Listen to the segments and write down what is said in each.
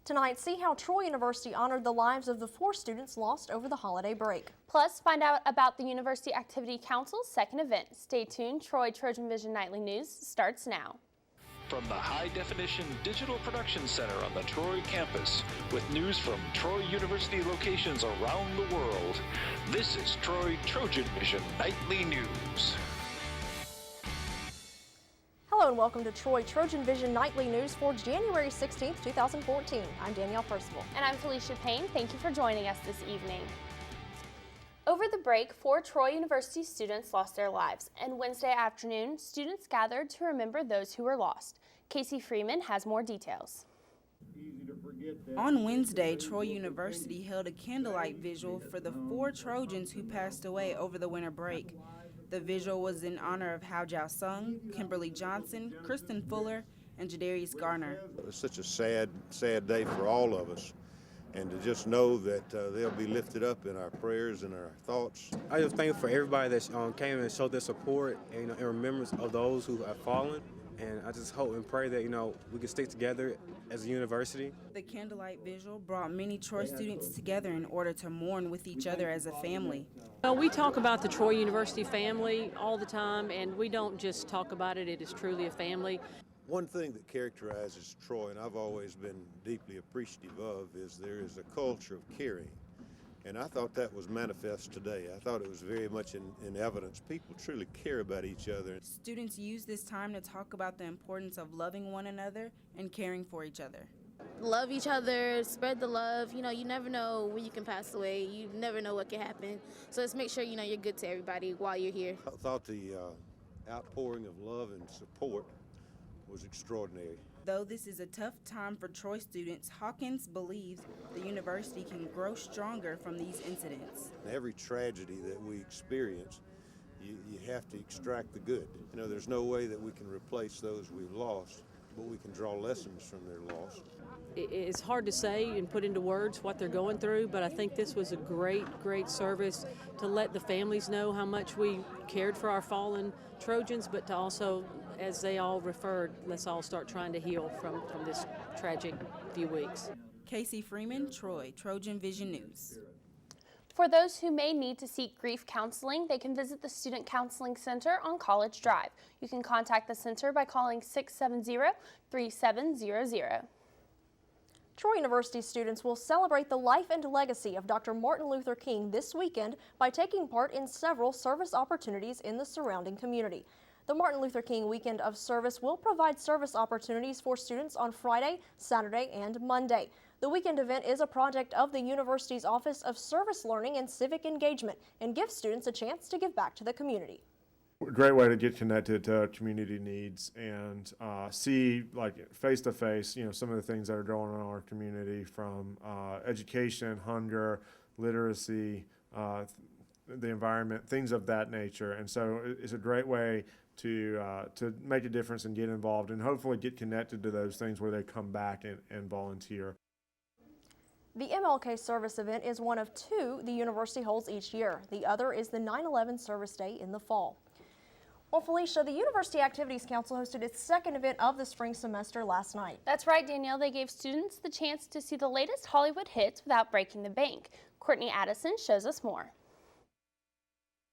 Tonight, see how Troy University honored the lives of the 4 students lost over the holiday break. Plus, find out about the University Activity Council's second event. Stay tuned. TrojanVision Nightly News starts now. From the high-definition digital production center on the Troy campus, with news from Troy University locations around the world, this is TrojanVision Nightly News. Hello and welcome to TrojanVision Nightly News for January 16th, 2014. I'm Danielle Percival. And I'm Felicia Payne. Thank you for joining us this evening. Over the break, 4 Troy University students lost their lives, and Wednesday afternoon, students gathered to remember those who were lost. Casey Freeman has more details. On Wednesday, Troy University held a candlelight vigil for the 4 Trojans who passed away over the winter break. The visual was in honor of Hao Jiao Sung, Kimberly Johnson, Kristen Fuller, and Jadarius Garner. It's such a sad day for all of us, and to just know that they'll be lifted up in our prayers and our thoughts. I just thank for everybody that came and showed their support and, in remembrance of those who have fallen. And I just hope and pray that, we can stick together as a university. The candlelight vigil brought many Troy students together in order to mourn with each other as a family. We talk about the Troy University family all the time, and we don't just talk about it, it is truly a family. One thing that characterizes Troy, and I've always been deeply appreciative of, is there is a culture of caring. And I thought that was manifest today. I thought it was very much in evidence. People truly care about each other. Students use this time to talk about the importance of loving one another and caring for each other. Love each other, spread the love. You never know when you can pass away. You never know what can happen. So let's make sure, you're good to everybody while you're here. I thought the outpouring of love and support was extraordinary. Though this is a tough time for Troy students, Hawkins believes the university can grow stronger from these incidents. Every tragedy that we experience, you have to extract the good. There's no way that we can replace those we've lost, but we can draw lessons from their loss. It's hard to say and put into words what they're going through, but I think this was a great service to let the families know how much we cared for our fallen Trojans, but to also, as they all referred, let's all start trying to heal from this tragic few weeks. Casey Freeman, Troy, TrojanVision News. For those who may need to seek grief counseling, they can visit the Student Counseling Center on College Drive. You can contact the center by calling 670-3700. Troy University students will celebrate the life and legacy of Dr. Martin Luther King this weekend by taking part in several service opportunities in the surrounding community. The Martin Luther King Weekend of Service will provide service opportunities for students on Friday, Saturday, and Monday. The weekend event is a project of the university's Office of Service Learning and Civic Engagement and gives students a chance to give back to the community. Great way to get connected to community needs and see, face to face, some of the things that are going on in our community, from education, hunger, literacy, the environment, things of that nature. And so it's a great way to make a difference and get involved and hopefully get connected to those things where they come back and volunteer. The MLK service event is one of 2 the university holds each year. The other is the 9/11 Service Day in the fall. Well, Felicia, the University Activities Council hosted its second event of the spring semester last night. That's right, Danielle. They gave students the chance to see the latest Hollywood hits without breaking the bank. Courtney Addison shows us more.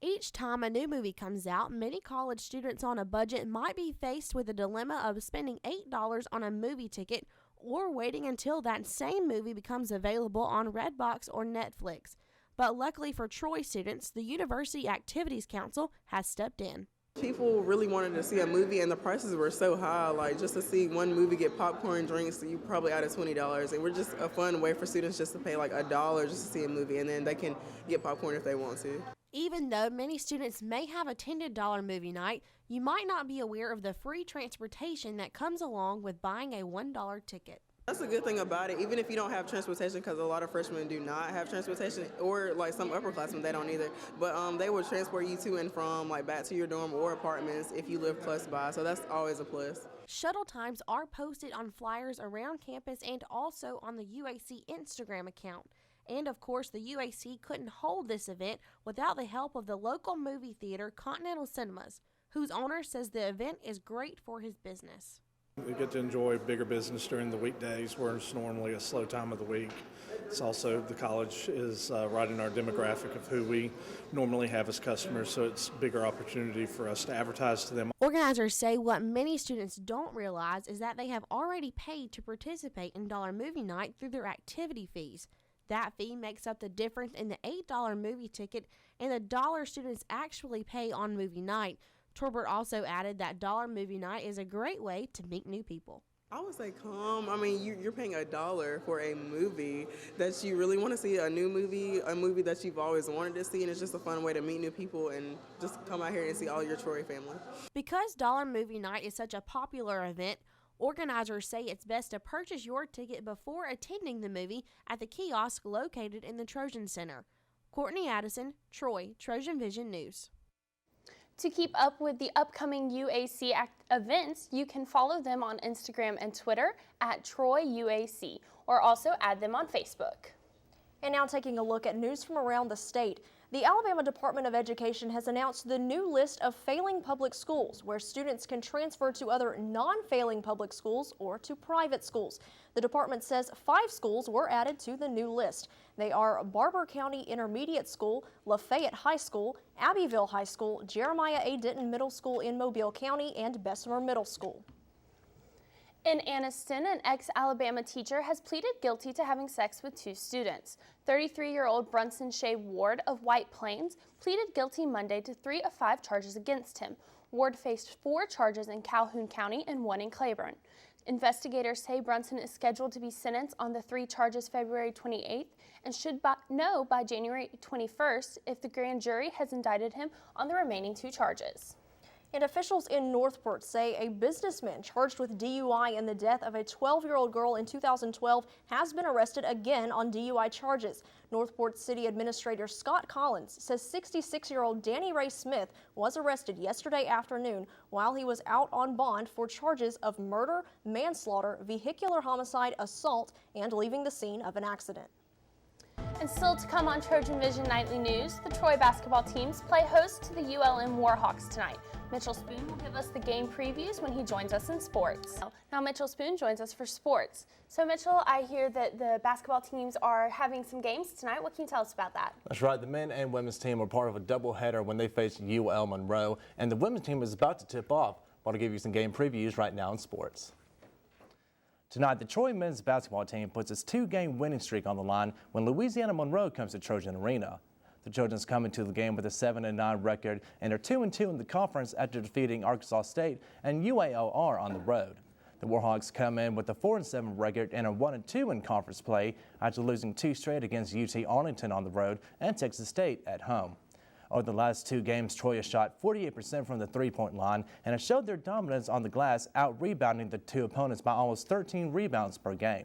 Each time a new movie comes out, many college students on a budget might be faced with the dilemma of spending $8 on a movie ticket or waiting until that same movie becomes available on Redbox or Netflix. But luckily for Troy students, the University Activities Council has stepped in. People really wanted to see a movie, and the prices were so high. Just to see one movie, get popcorn, drinks, you probably added $20. And we're just a fun way for students just to pay $1 just to see a movie, and then they can get popcorn if they want to. Even though many students may have attended dollar movie night, you might not be aware of the free transportation that comes along with buying a $1 ticket. That's a good thing about it, even if you don't have transportation, because a lot of freshmen do not have transportation, or some upperclassmen, they don't either. But they will transport you to and from, back to your dorm or apartments if you live close by, so that's always a plus. Shuttle times are posted on flyers around campus and also on the UAC Instagram account. And of course, the UAC couldn't hold this event without the help of the local movie theater Continental Cinemas, whose owner says the event is great for his business. We get to enjoy bigger business during the weekdays where it's normally a slow time of the week. It's also, the college is right in our demographic of who we normally have as customers, so it's a bigger opportunity for us to advertise to them. Organizers say what many students don't realize is that they have already paid to participate in Dollar Movie Night through their activity fees. That fee makes up the difference in the $8 movie ticket and the $1 students actually pay on movie night. Torbert also added that Dollar Movie Night is a great way to meet new people. I would say come. I mean, you're paying $1 for a movie that you really want to see, a new movie, a movie that you've always wanted to see, and it's just a fun way to meet new people and just come out here and see all your Troy family. Because Dollar Movie Night is such a popular event, organizers say it's best to purchase your ticket before attending the movie at the kiosk located in the Trojan Center. Courtney Addison, Troy, TrojanVision News. To keep up with the upcoming UAC events, you can follow them on Instagram and Twitter at TroyUAC, or also add them on Facebook. And now taking a look at news from around the state. The Alabama Department of Education has announced the new list of failing public schools, where students can transfer to other non-failing public schools or to private schools. The department says 5 schools were added to the new list. They are Barber County Intermediate School, Lafayette High School, Abbeville High School, Jeremiah A. Denton Middle School in Mobile County, and Bessemer Middle School. In Anniston, an ex-Alabama teacher has pleaded guilty to having sex with 2 students. 33-year-old Brunson Shea Ward of White Plains pleaded guilty Monday to 3 of 5 charges against him. Ward faced 4 charges in Calhoun County and 1 in Claiborne. Investigators say Brunson is scheduled to be sentenced on the 3 charges February 28th and should know by January 21st if the grand jury has indicted him on the remaining 2 charges. And officials in Northport say a businessman charged with DUI in the death of a 12-year-old girl in 2012 has been arrested again on DUI charges. Northport City Administrator Scott Collins says 66-year-old Danny Ray Smith was arrested yesterday afternoon while he was out on bond for charges of murder, manslaughter, vehicular homicide, assault, and leaving the scene of an accident. And still to come on TrojanVision Nightly News, the Troy basketball teams play host to the ULM Warhawks tonight. Mitchell Spoon will give us the game previews when he joins us in sports. Now Mitchell Spoon joins us for sports. So Mitchell, I hear that the basketball teams are having some games tonight. What can you tell us about that? That's right. The men and women's team were part of a doubleheader when they faced UL Monroe, and the women's team is about to tip off. I want to give you some game previews right now in sports. Tonight, the Troy men's basketball team puts its 2-game winning streak on the line when Louisiana Monroe comes to Trojan Arena. The Trojans come into the game with a 7-9 record and are 2-2 in the conference after defeating Arkansas State and UALR on the road. The Warhawks come in with a 4-7 record and are 1-2 in conference play after losing 2 straight against UT Arlington on the road and Texas State at home. Over the last 2 games, Troy has shot 48% from the 3-point line and has showed their dominance on the glass, out-rebounding the 2 opponents by almost 13 rebounds per game.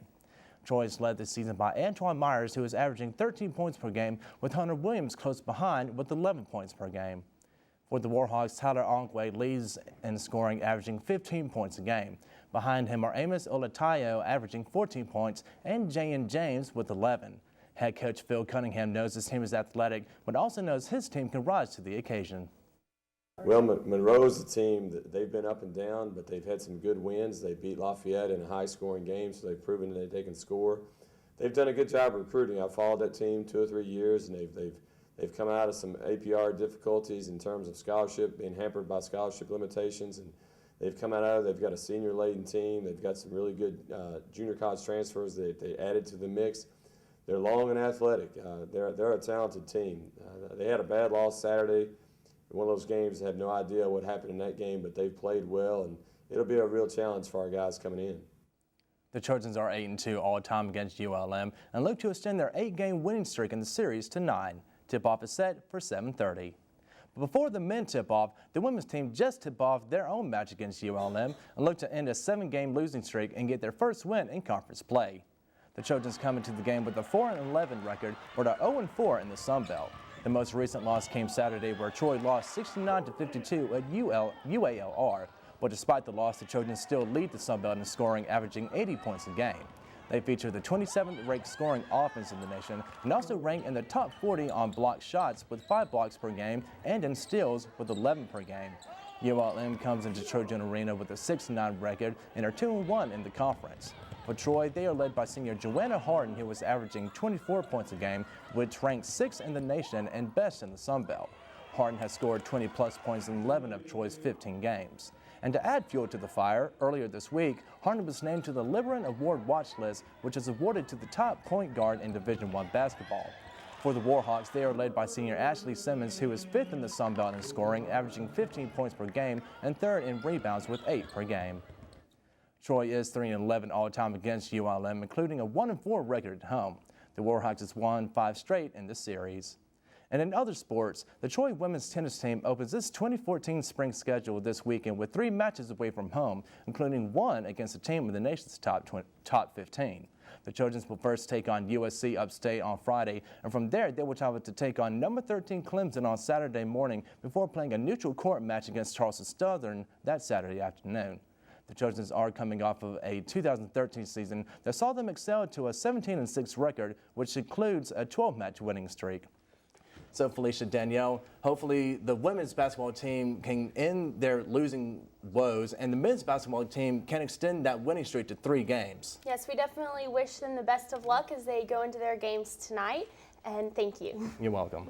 Troy is led this season by Antoine Myers, who is averaging 13 points per game, with Hunter Williams close behind with 11 points per game. For the Warhawks, Tyler Onkwe leads in scoring, averaging 15 points a game. Behind him are Amos Olatayo, averaging 14 points, and Jayan James with 11. Head coach Phil Cunningham knows his team is athletic, but also knows his team can rise to the occasion. Well, Monroe's a team that they've been up and down, but they've had some good wins. They beat Lafayette in a high-scoring game, so they've proven that they can score. They've done a good job recruiting. I've followed that team 2 or 3 years, and they've come out of some APR difficulties in terms of scholarship, being hampered by scholarship limitations, and they've come out of it. They've got a senior-laden team. They've got some really good junior college transfers that they added to the mix. They're long and athletic. They're a talented team. They had a bad loss Saturday. One of those games, I have no idea what happened in that game, but they've played well, and it'll be a real challenge for our guys coming in. The Trojans are 8-2 all-time against ULM and look to extend their 8-game winning streak in the series to 9. Tip-off is set for 7:30. But before the men tip off, the women's team just tipped off their own match against ULM and look to end a 7-game losing streak and get their first win in conference play. The Trojans come into the game with a 4-11 record, but are 0-4 in the Sun Belt. The most recent loss came Saturday, where Troy lost 69-52 at UALR. But despite the loss, the Trojans still lead the Sun Belt in scoring, averaging 80 points a game. They feature the 27th ranked scoring offense in the nation and also rank in the top 40 on block shots with 5 blocks per game and in steals with 11 per game. ULM comes into Trojan Arena with a 6-9 record and are 2-1 in the conference. For Troy, they are led by senior Joanna Harden, who was averaging 24 points a game, which ranks 6th in the nation and best in the Sun Belt. Harden has scored 20-plus points in 11 of Troy's 15 games. And to add fuel to the fire, earlier this week, Harden was named to the Liberan Award watch list, which is awarded to the top point guard in Division I basketball. For the Warhawks, they are led by senior Ashley Simmons, who is 5th in the Sun Belt in scoring, averaging 15 points per game, and 3rd in rebounds with 8 per game. Troy is 3-11 all-time against ULM, including a 1-4 record at home. The Warhawks has won 5 straight in the series. And in other sports, the Troy women's tennis team opens its 2014 spring schedule this weekend with 3 matches away from home, including one against a team in the nation's top 15. The Trojans will first take on USC upstate on Friday, and from there they will travel to take on number 13 Clemson on Saturday morning before playing a neutral court match against Charleston Southern that Saturday afternoon. The Trojans are coming off of a 2013 season that saw them excel to a 17-6 record, which includes a 12-match winning streak. So Felicia, Danielle, hopefully the women's basketball team can end their losing woes and the men's basketball team can extend that winning streak to 3 games. Yes, we definitely wish them the best of luck as they go into their games tonight, and thank you. You're welcome.